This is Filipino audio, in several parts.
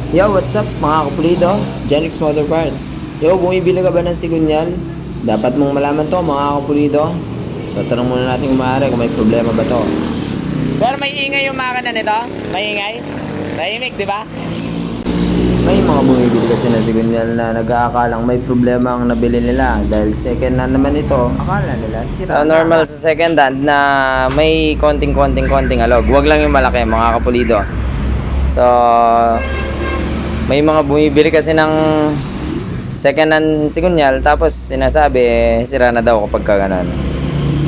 Yo, what's up mga kapulido? Genix Motor Parts. Yo, bumibili ka ba ng sigunyal? Dapat mong malaman to mga kapulido. So, tanong muna natin kung maaari kung may problema ba to. Sir, may ingay yung makina nito? May ingay? Tahimik, di ba? May mga bumibili kasi ng sigunyal na nag-aakalang may problema ang nabili nila dahil second hand naman ito. Akala nila sira. So, normal sa second hand na may konting alog. Huwag lang yung malaki, mga kapulido. So, may mga bumibili kasi ng second hand sigunyal tapos sinasabi sira na daw kapag gano'n.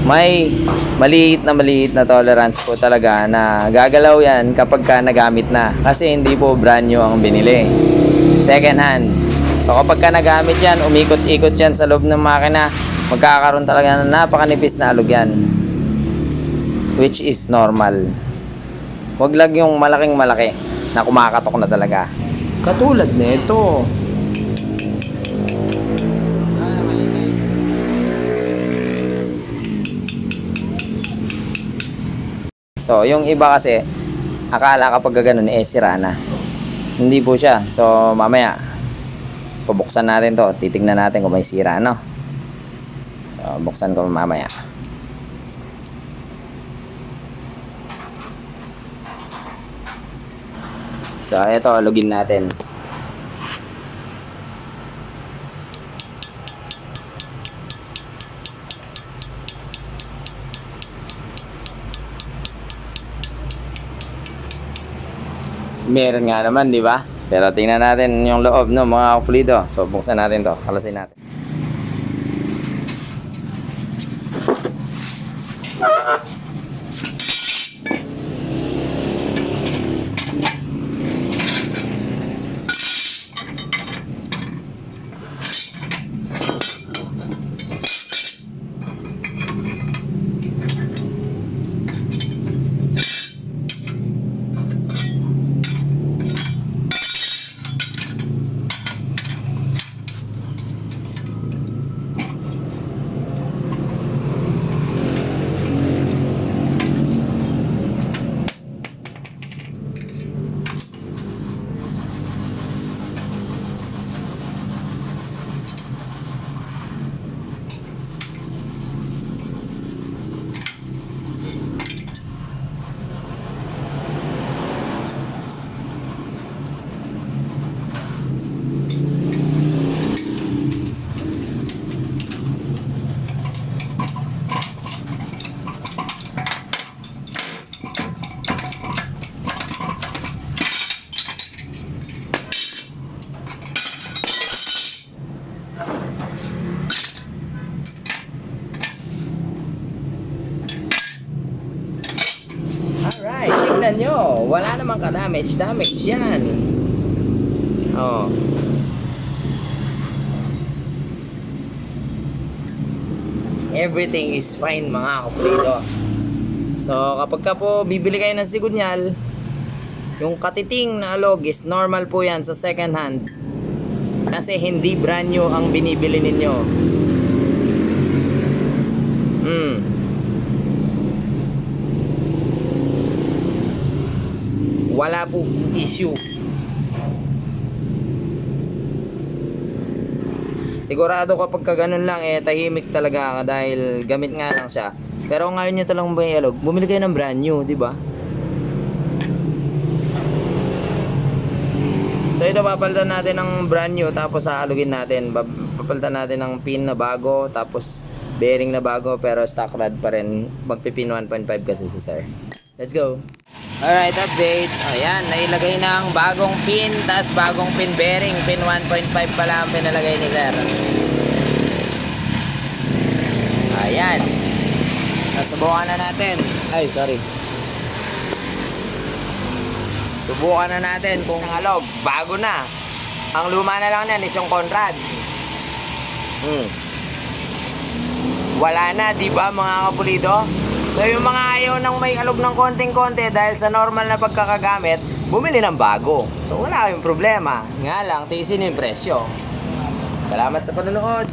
May maliit na tolerance po talaga na gagalaw yan kapag ka nagamit na kasi hindi po brand new ang binili, second hand. So kapag ka nagamit yan, umikot-ikot yan sa loob ng makina, magkakaroon talaga ng napakanipis na alog yan, which is normal. Wag lang yung malaki na kumakatok na talaga. Katulad nito. So, yung iba kasi, akala kapag ganun, sira na. Hindi po siya. So, mamaya, pabuksan natin to. Titignan natin kung may sira, no? So, buksan ko mamaya. So, ito, login natin. Meron nga naman, di ba? Pero tingnan natin yung loob, no, mga kapulido. So, buksan natin to. Kalasin natin. Alright, tignan nyo. Wala namang ka-damage. Damage yan. Oh. Everything is fine, mga kapulido. So, kapag ka po bibili kayo ng sigunyal, yung katiting na alog is normal po yan sa second hand. Kasi hindi brand new ang binibili ninyo. Wala po issue. Sigurado kapag ka ganun lang, tahimik talaga ka dahil gamit nga lang siya. Pero ngayon nyo talang ba yung alog, bumili kayo ng brand new, di ba? So ito, papalitan natin ng brand new tapos aalugin natin. Papalitan natin ng pin na bago tapos bearing na bago pero stock rod pa rin. Magpipin 1.5 kasi si sir. Let's go! Alright, update. Ayan, nailagay na ang bagong pin, tas bagong pin bearing. Pin 1.5 pala ang pinalagay ni sir. Ayan. Subukan na natin. Ay, sorry. Subukan na natin kung ang alog. Bago na. Ang luma na lang yan is yung Conrad. Wala na, di ba mga kapulido? So yung mga ayaw ng may alog ng konting-konti dahil sa normal na pagkakagamit, bumili ng bago. So wala kayong problema. Nga lang, tiisin yung presyo. Salamat sa panonood.